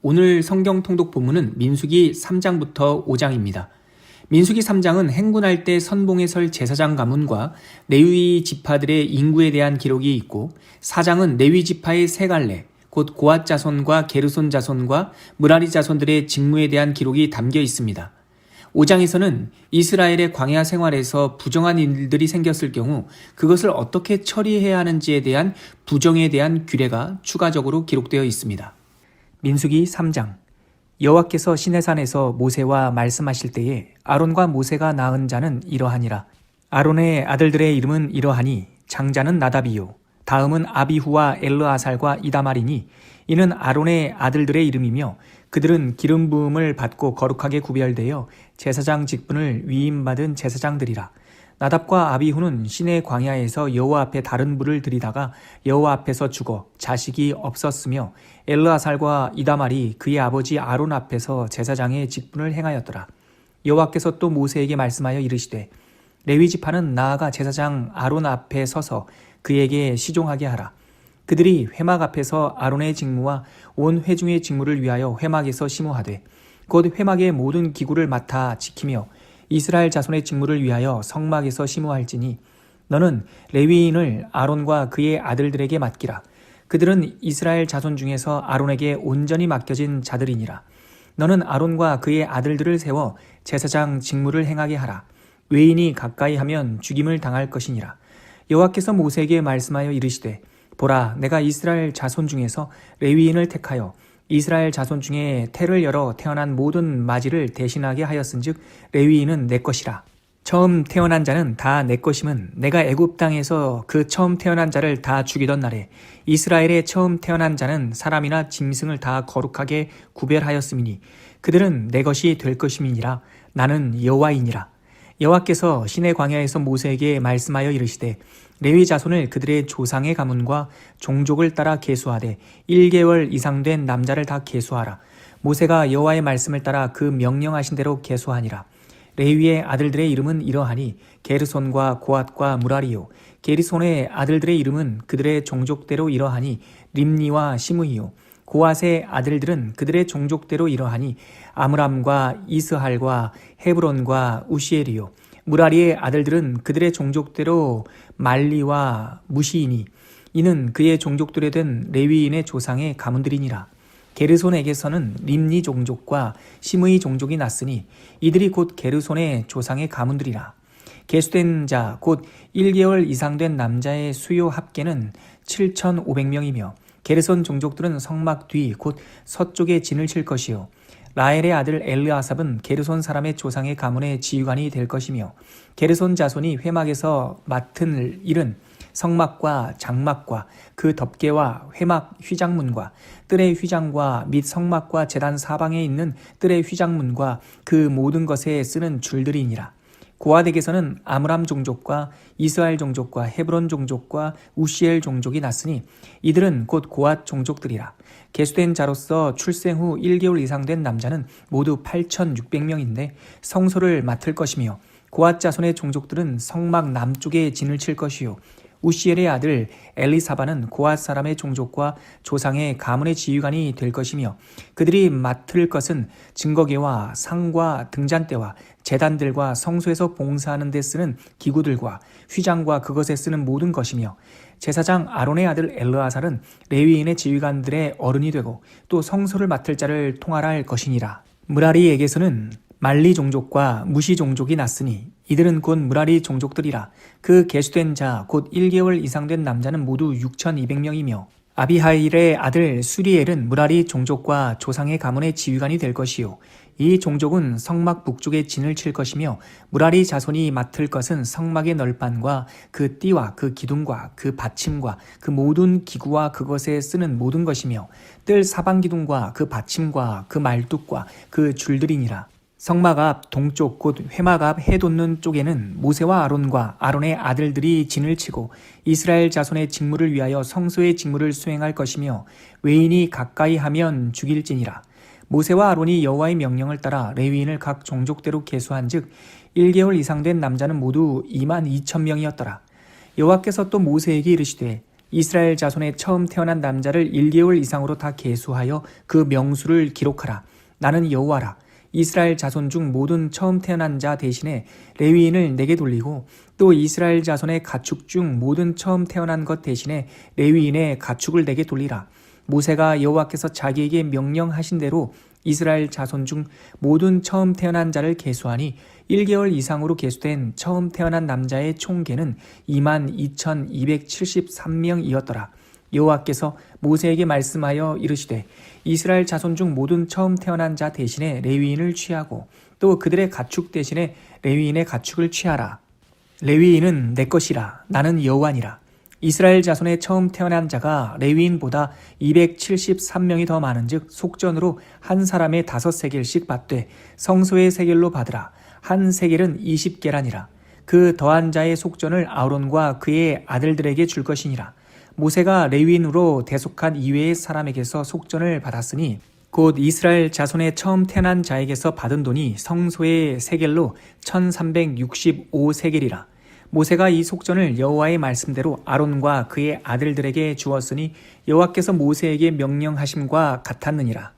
오늘 성경 통독 본문은 민수기 3장부터 5장입니다. 민수기 3장은 행군할 때 선봉에 설 제사장 가문과 레위 지파들의 인구에 대한 기록이 있고 4장은 레위 지파의 세 갈래, 곧 고앗 자손과 게르손 자손과 므라리 자손들의 직무에 대한 기록이 담겨 있습니다. 5장에서는 이스라엘의 광야 생활에서 부정한 일들이 생겼을 경우 그것을 어떻게 처리해야 하는지에 대한 부정에 대한 규례가 추가적으로 기록되어 있습니다. 민수기 3장. 여호와께서 시내산에서 모세와 말씀하실 때에 아론과 모세가 낳은 자는 이러하니라. 아론의 아들들의 이름은 이러하니 장자는 나답이요 다음은 아비후와 엘르아살과 이다말이니 이는 아론의 아들들의 이름이며 그들은 기름 부음을 받고 거룩하게 구별되어 제사장 직분을 위임받은 제사장들이라. 나답과 아비후는 시내 광야에서 여호와 앞에 다른 불을 들이다가 여호와 앞에서 죽어 자식이 없었으며 엘르아살과 이다말이 그의 아버지 아론 앞에서 제사장의 직분을 행하였더라. 여호와께서 또 모세에게 말씀하여 이르시되 레위 지파는 나아가 제사장 아론 앞에 서서 그에게 시종하게 하라. 그들이 회막 앞에서 아론의 직무와 온 회중의 직무를 위하여 회막에서 심호하되 곧 회막의 모든 기구를 맡아 지키며 이스라엘 자손의 직무를 위하여 성막에서 심호할지니 너는 레위인을 아론과 그의 아들들에게 맡기라. 그들은 이스라엘 자손 중에서 아론에게 온전히 맡겨진 자들이니라. 너는 아론과 그의 아들들을 세워 제사장 직무를 행하게 하라. 외인이 가까이 하면 죽임을 당할 것이니라. 여호와께서 모세에게 말씀하여 이르시되 보라, 내가 이스라엘 자손 중에서 레위인을 택하여 이스라엘 자손 중에 태를 열어 태어난 모든 마지를 대신하게 하였은즉 레위인은 내 것이라. 처음 태어난 자는 다 내 것임은 내가 애굽 땅에서 그 처음 태어난 자를 다 죽이던 날에 이스라엘의 처음 태어난 자는 사람이나 짐승을 다 거룩하게 구별하였음이니 그들은 내 것이 될 것임이니라. 나는 여호와이니라. 여호와께서 시내 광야에서 모세에게 말씀하여 이르시되 레위 자손을 그들의 조상의 가문과 종족을 따라 계수하되 1개월 이상 된 남자를 다 계수하라. 모세가 여호와의 말씀을 따라 그 명령하신 대로 계수하니라. 레위의 아들들의 이름은 이러하니 게르손과 고앗과 므라리요. 게르손의 아들들의 이름은 그들의 종족대로 이러하니 림니와 시므이요. 고앗의 아들들은 그들의 종족대로 이러하니 아므람과 이스할과 헤브론과 우시엘이요. 므라리의 아들들은 그들의 종족대로 말리와 무시이니 이는 그의 종족들에 된 레위인의 조상의 가문들이니라. 게르손에게서는 림니 종족과 시므이 종족이 났으니 이들이 곧 게르손의 조상의 가문들이라. 계수된 자 곧 1개월 이상 된 남자의 수요 합계는 7,500명이며 게르손 종족들은 성막 뒤 곧 서쪽에 진을 칠 것이요 라헬의 아들 엘르아삽은 게르손 사람의 조상의 가문의 지휘관이 될 것이며 게르손 자손이 회막에서 맡은 일은 성막과 장막과 그 덮개와 회막 휘장문과 뜰의 휘장과 및 성막과 제단 사방에 있는 뜰의 휘장문과 그 모든 것에 쓰는 줄들이니라. 고앗에게서는 아므람 종족과 이스할 종족과 헤브론 종족과 우시엘 종족이 났으니 이들은 곧 고앗 종족들이라. 계수된 자로서 출생 후 1개월 이상 된 남자는 모두 8,600명인데 성소를 맡을 것이며 고앗 자손의 종족들은 성막 남쪽에 진을 칠 것이요 우시엘의 아들 엘리사바는 고앗 사람의 종족과 조상의 가문의 지휘관이 될 것이며 그들이 맡을 것은 증거계와 상과 등잔대와 제단들과 성소에서 봉사하는 데 쓰는 기구들과 휘장과 그것에 쓰는 모든 것이며 제사장 아론의 아들 엘르아살은 레위인의 지휘관들의 어른이 되고 또 성소를 맡을 자를 통할할 것이니라. 므라리에게서는 말리 종족과 무시 종족이 났으니 이들은 곧 므라리 종족들이라. 그 계수된 자 곧 1개월 이상 된 남자는 모두 6,200명이며 아비하일의 아들 수리엘은 므라리 종족과 조상의 가문의 지휘관이 될 것이요 이 종족은 성막 북쪽에 진을 칠 것이며 므라리 자손이 맡을 것은 성막의 널판과 그 띠와 그 기둥과 그 받침과 그 모든 기구와 그것에 쓰는 모든 것이며 뜰 사방 기둥과 그 받침과 그 말뚝과 그 줄들이니라. 성막 앞 동쪽 곧 회막 앞 해 돋는 쪽에는 모세와 아론과 아론의 아들들이 진을 치고 이스라엘 자손의 직무를 위하여 성소의 직무를 수행할 것이며 외인이 가까이 하면 죽일지니라. 모세와 아론이 여호와의 명령을 따라 레위인을 각 종족대로 계수한즉 1개월 이상 된 남자는 모두 22,000명이었더라. 여호와께서 또 모세에게 이르시되 이스라엘 자손의 처음 태어난 남자를 1개월 이상으로 다 계수하여 그 명수를 기록하라. 나는 여호와라. 이스라엘 자손 중 모든 처음 태어난 자 대신에 레위인을 내게 돌리고 또 이스라엘 자손의 가축 중 모든 처음 태어난 것 대신에 레위인의 가축을 내게 돌리라. 모세가 여호와께서 자기에게 명령하신 대로 이스라엘 자손 중 모든 처음 태어난 자를 계수하니 1개월 이상으로 계수된 처음 태어난 남자의 총계는 22,273명이었더라. 여호와께서 모세에게 말씀하여 이르시되 이스라엘 자손 중 모든 처음 태어난 자 대신에 레위인을 취하고 또 그들의 가축 대신에 레위인의 가축을 취하라. 레위인은 내 것이라. 나는 여호와니라. 이스라엘 자손의 처음 태어난 자가 레위인보다 273명이 더 많은즉 속전으로 한 사람의 5세겔씩 받되 성소의 세겔로 받으라. 한 세겔은 20계란이라. 그 더한 자의 속전을 아론과 그의 아들들에게 줄 것이니라. 모세가 레위인으로 대속한 이외의 사람에게서 속전을 받았으니 곧 이스라엘 자손의 처음 태어난 자에게서 받은 돈이 성소의 세겔로 1365세겔이라. 모세가 이 속전을 여호와의 말씀대로 아론과 그의 아들들에게 주었으니 여호와께서 모세에게 명령하심과 같았느니라.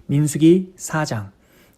민수기 4장.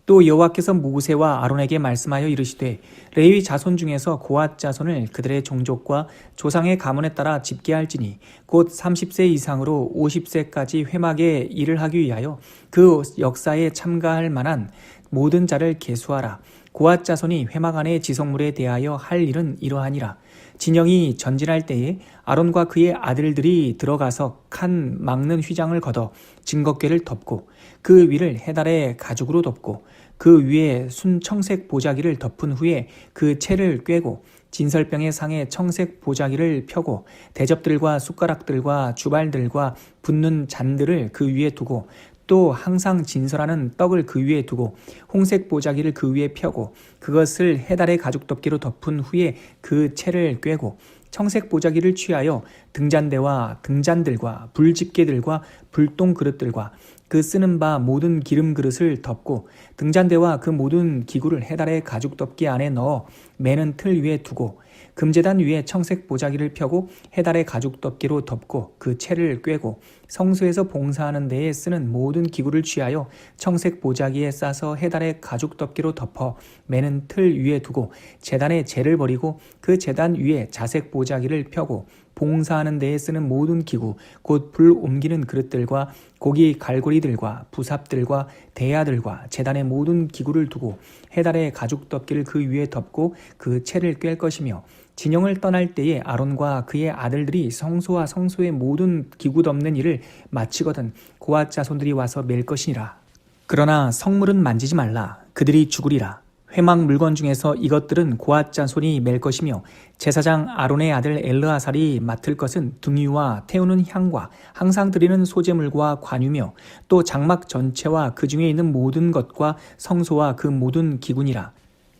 또 여호와께서 모세와 아론에게 말씀하여 이르시되 레위 자손 중에서 고앗 자손을 그들의 종족과 조상의 가문에 따라 집계할지니 곧 30세 이상으로 50세까지 회막에 일을 하기 위하여 그 역사에 참가할 만한 모든 자를 계수하라. 고앗 자손이 회막 안의 지성물에 대하여 할 일은 이러하니라. 진영이 전진할 때에 아론과 그의 아들들이 들어가서 칸 막는 휘장을 걷어 증거궤를 덮고 그 위를 해달의 가죽으로 덮고 그 위에 순 청색 보자기를 덮은 후에 그 채를 꿰고 진설병의 상에 청색 보자기를 펴고 대접들과 숟가락들과 주발들과 붓는 잔들을 그 위에 두고 또 항상 진설하는 떡을 그 위에 두고 홍색 보자기를 그 위에 펴고 그것을 해달의 가죽 덮개로 덮은 후에 그 채를 꿰고 청색 보자기를 취하여 등잔대와 등잔들과 불집게들과 불똥 그릇들과 그 쓰는 바 모든 기름 그릇을 덮고 등잔대와 그 모든 기구를 해달의 가죽 덮개 안에 넣어 매는 틀 위에 두고 금제단 위에 청색 보자기를 펴고 해달의 가죽 덮개로 덮고 그 채를 꿰고 성소에서 봉사하는 데에 쓰는 모든 기구를 취하여 청색 보자기에 싸서 해달의 가죽 덮개로 덮어 매는 틀 위에 두고 제단에 재를 버리고 그 제단 위에 자색 보자기를 펴고 봉사하는 데에 쓰는 모든 기구 곧 불 옮기는 그릇들과 고기 갈고리들과 부삽들과 대야들과 제단의 모든 기구를 두고 해달의 가죽 덮개를 그 위에 덮고 그 채를 꿰 것이며 진영을 떠날 때에 아론과 그의 아들들이 성소와 성소의 모든 기구 덮는 일을 마치거든 고앗 자손들이 와서 맬 것이니라. 그러나 성물은 만지지 말라. 그들이 죽으리라. 회막 물건 중에서 이것들은 고앗 자손이 맬 것이며 제사장 아론의 아들 엘르아살이 맡을 것은 등유와 태우는 향과 항상 드리는 소제물과 관유며 또 장막 전체와 그 중에 있는 모든 것과 성소와 그 모든 기구니라.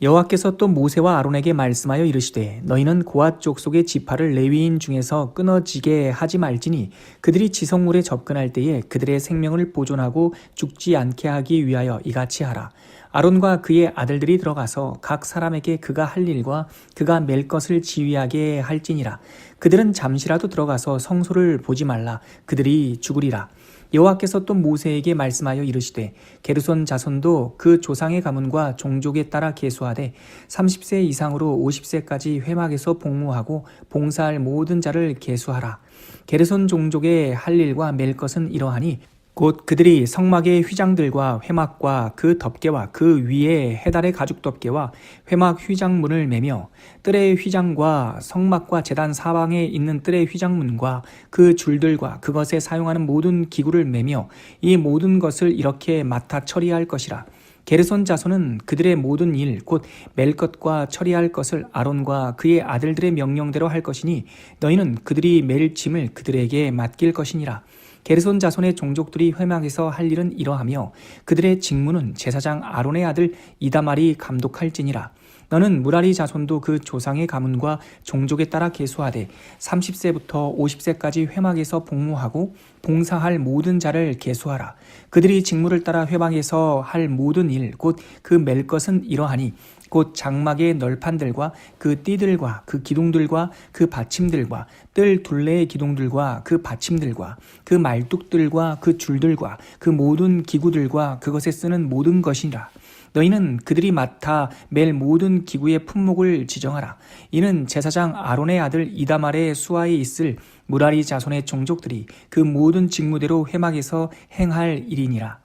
여호와께서 또 모세와 아론에게 말씀하여 이르시되 너희는 고앗 족속의 지파를 레위인 중에서 끊어지게 하지 말지니 그들이 지성물에 접근할 때에 그들의 생명을 보존하고 죽지 않게 하기 위하여 이같이 하라. 아론과 그의 아들들이 들어가서 각 사람에게 그가 할 일과 그가 맬 것을 지휘하게 할지니라. 그들은 잠시라도 들어가서 성소를 보지 말라. 그들이 죽으리라. 여호와께서 또 모세에게 말씀하여 이르시되 게르손 자손도 그 조상의 가문과 종족에 따라 계수하되 30세 이상으로 50세까지 회막에서 복무하고 봉사할 모든 자를 계수하라. 게르손 종족의 할 일과 맬 것은 이러하니 곧 그들이 성막의 휘장들과 회막과 그 덮개와 그 위에 해달의 가죽 덮개와 회막 휘장문을 매며 뜰의 휘장과 성막과 제단 사방에 있는 뜰의 휘장문과 그 줄들과 그것에 사용하는 모든 기구를 매며 이 모든 것을 이렇게 맡아 처리할 것이라. 게르손 자손은 그들의 모든 일 곧 맬 것과 처리할 것을 아론과 그의 아들들의 명령대로 할 것이니 너희는 그들이 맬 짐을 그들에게 맡길 것이니라. 게르손 자손의 종족들이 회막에서 할 일은 이러하며 그들의 직무는 제사장 아론의 아들 이다말이 감독할지니라. 너는 무라리 자손도 그 조상의 가문과 종족에 따라 계수하되 30세부터 50세까지 회막에서 복무하고 봉사할 모든 자를 계수하라. 그들이 직무를 따라 회막에서 할 모든 일 곧 그 맬 것은 이러하니 곧 장막의 널판들과 그 띠들과 그 기둥들과 그 받침들과 뜰 둘레의 기둥들과 그 받침들과 그 말뚝들과 그 줄들과 그 모든 기구들과 그것에 쓰는 모든 것이라. 너희는 그들이 맡아 맬 모든 기구의 품목을 지정하라. 이는 제사장 아론의 아들 이다말의 수하에 있을 무라리 자손의 종족들이 그 모든 직무대로 회막에서 행할 일이니라.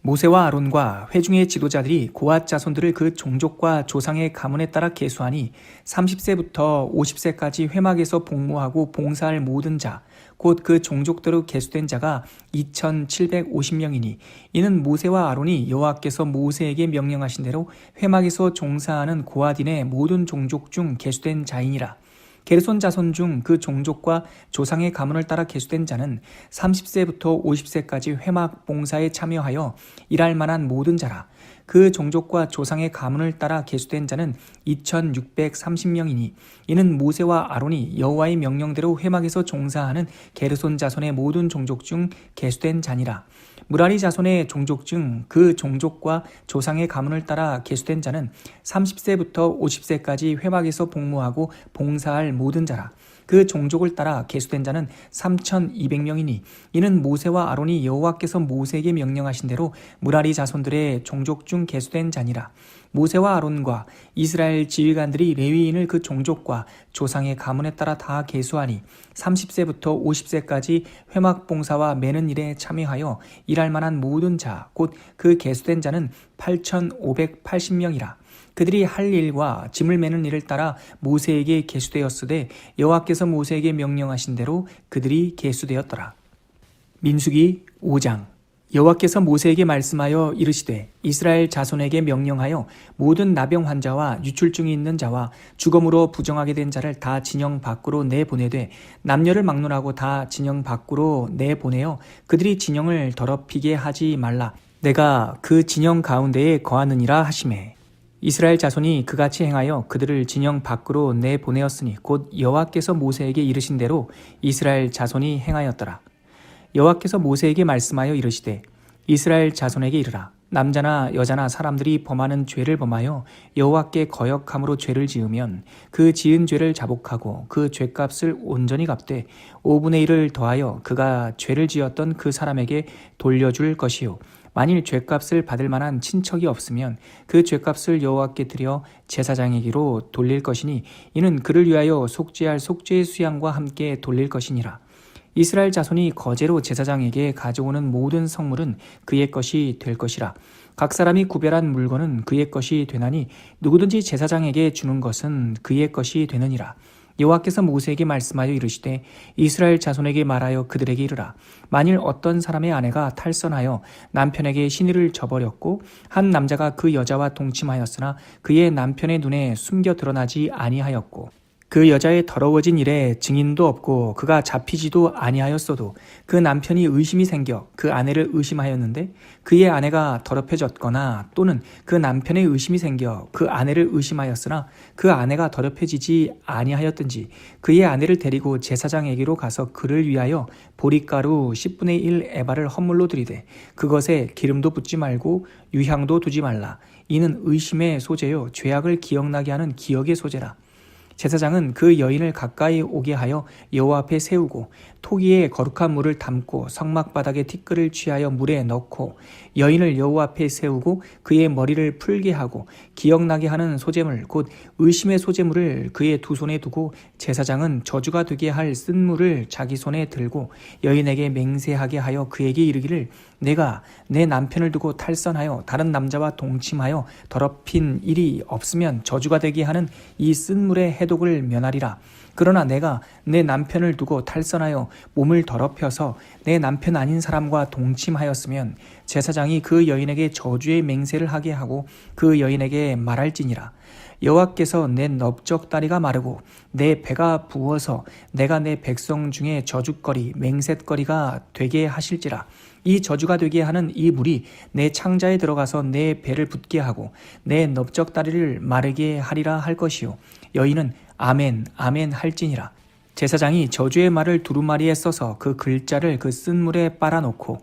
모세와 아론과 회중의 지도자들이 고앗 자손들을 그 종족과 조상의 가문에 따라 계수하니 30세부터 50세까지 회막에서 복무하고 봉사할 모든 자, 곧 그 종족대로 계수된 자가 2,750명이니 이는 모세와 아론이 여호와께서 모세에게 명령하신 대로 회막에서 종사하는 고앗인의 모든 종족 중 계수된 자이니라. 게르손 자손 중 그 종족과 조상의 가문을 따라 계수된 자는 30세부터 50세까지 회막 봉사에 참여하여 일할 만한 모든 자라. 그 종족과 조상의 가문을 따라 계수된 자는 2,630명이니 이는 모세와 아론이 여호와의 명령대로 회막에서 종사하는 게르손 자손의 모든 종족 중 계수된 자니라. 무라리 자손의 종족 중 그 종족과 조상의 가문을 따라 계수된 자는 30세부터 50세까지 회막에서 복무하고 봉사할 모든 자라. 그 종족을 따라 계수된 자는 3,200명이니 이는 모세와 아론이 여호와께서 모세에게 명령하신 대로 무라리 자손들의 종족 중 계수된 자니라. 모세와 아론과 이스라엘 지휘관들이 레위인을 그 종족과 조상의 가문에 따라 다 계수하니 30세부터 50세까지 회막 봉사와 매는 일에 참여하여 일할 만한 모든 자, 곧 그 계수된 자는 8,580명이라. 그들이 할 일과 짐을 매는 일을 따라 모세에게 계수되었으되 여호와께서 모세에게 명령하신 대로 그들이 계수되었더라. 민수기 5장. 여호와께서 모세에게 말씀하여 이르시되 이스라엘 자손에게 명령하여 모든 나병 환자와 유출증이 있는 자와 죽음으로 부정하게 된 자를 다 진영 밖으로 내보내되 남녀를 막론하고 다 진영 밖으로 내보내어 그들이 진영을 더럽히게 하지 말라. 내가 그 진영 가운데에 거하느니라 하시매. 이스라엘 자손이 그같이 행하여 그들을 진영 밖으로 내보내었으니 곧 여호와께서 모세에게 이르신 대로 이스라엘 자손이 행하였더라. 여호와께서 모세에게 말씀하여 이르시되 이스라엘 자손에게 이르라. 남자나 여자나 사람들이 범하는 죄를 범하여 여호와께 거역함으로 죄를 지으면 그 지은 죄를 자복하고 그 죄값을 온전히 갚되 5분의 1을 더하여 그가 죄를 지었던 그 사람에게 돌려줄 것이요. 만일 죄값을 받을 만한 친척이 없으면 그 죄값을 여호와께 드려 제사장에게로 돌릴 것이니 이는 그를 위하여 속죄할 속죄의 수양과 함께 돌릴 것이니라. 이스라엘 자손이 거제로 제사장에게 가져오는 모든 성물은 그의 것이 될 것이라. 각 사람이 구별한 물건은 그의 것이 되나니 누구든지 제사장에게 주는 것은 그의 것이 되느니라. 여호와께서 모세에게 말씀하여 이르시되 이스라엘 자손에게 말하여 그들에게 이르라. 만일 어떤 사람의 아내가 탈선하여 남편에게 시니를 저버렸고 한 남자가 그 여자와 동침하였으나 그의 남편의 눈에 숨겨 드러나지 아니하였고 그 여자의 더러워진 일에 증인도 없고 그가 잡히지도 아니하였어도 그 남편이 의심이 생겨 그 아내를 의심하였는데 그의 아내가 더럽혀졌거나 또는 그 남편의 의심이 생겨 그 아내를 의심하였으나 그 아내가 더럽혀지지 아니하였든지 그의 아내를 데리고 제사장에게로 가서 그를 위하여 보리가루 10분의 1 에바를 헌물로 드리되 그것에 기름도 붓지 말고 유향도 두지 말라. 이는 의심의 소재요 죄악을 기억나게 하는 기억의 소재라. 제사장은 그 여인을 가까이 오게 하여 여호와 앞에 세우고 토기에 거룩한 물을 담고 성막바닥에 티끌을 취하여 물에 넣고 여인을 여호와 앞에 세우고 그의 머리를 풀게 하고 기억나게 하는 소재물 곧 의심의 소재물을 그의 두 손에 두고 제사장은 저주가 되게 할 쓴물을 자기 손에 들고 여인에게 맹세하게 하여 그에게 이르기를 내가 내 남편을 두고 탈선하여 다른 남자와 동침하여 더럽힌 일이 없으면 저주가 되게 하는 이 쓴물의 해독을 면하리라. 그러나 내가 내 남편을 두고 탈선하여 몸을 더럽혀서 내 남편 아닌 사람과 동침하였으면 제사장이 그 여인에게 저주의 맹세를 하게 하고 그 여인에게 말할지니라. 여호와께서 내 넓적다리가 마르고 내 배가 부어서 내가 내 백성 중에 저주거리 맹셋거리가 되게 하실지라. 이 저주가 되게 하는 이 물이 내 창자에 들어가서 내 배를 붓게 하고 내 넓적다리를 마르게 하리라 할 것이요. 여인은 아멘 아멘 할지니라. 제사장이 저주의 말을 두루마리에 써서 그 글자를 그 쓴물에 빨아놓고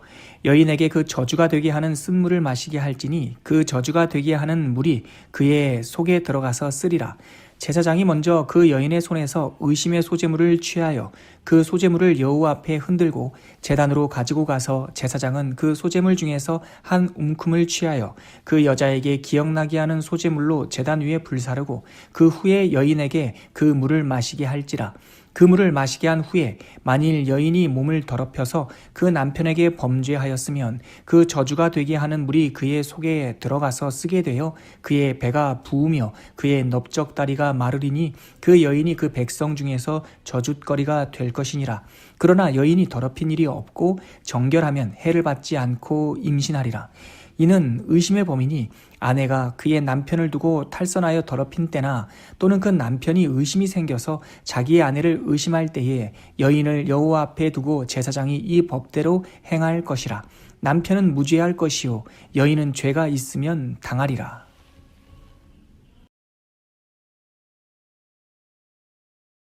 여인에게 그 저주가 되게 하는 쓴물을 마시게 할지니 그 저주가 되게 하는 물이 그의 속에 들어가서 쓰리라. 제사장이 먼저 그 여인의 손에서 의심의 소재물을 취하여 그 소재물을 여호와 앞에 흔들고 제단으로 가지고 가서 제사장은 그 소재물 중에서 한 움큼을 취하여 그 여자에게 기억나게 하는 소재물로 제단 위에 불사르고 그 후에 여인에게 그 물을 마시게 할지라. 그 물을 마시게 한 후에 만일 여인이 몸을 더럽혀서 그 남편에게 범죄하였으면 그 저주가 되게 하는 물이 그의 속에 들어가서 쓰게 되어 그의 배가 부으며 그의 넓적다리가 마르리니 그 여인이 그 백성 중에서 저주거리가 될 것이니라. 그러나 여인이 더럽힌 일이 없고 정결하면 해를 받지 않고 임신하리라. 이는 의심의 범인이 아내가 그의 남편을 두고 탈선하여 더럽힌 때나 또는 그 남편이 의심이 생겨서 자기의 아내를 의심할 때에 여인을 여호와 앞에 두고 제사장이 이 법대로 행할 것이라. 남편은 무죄할 것이요 여인은 죄가 있으면 당하리라.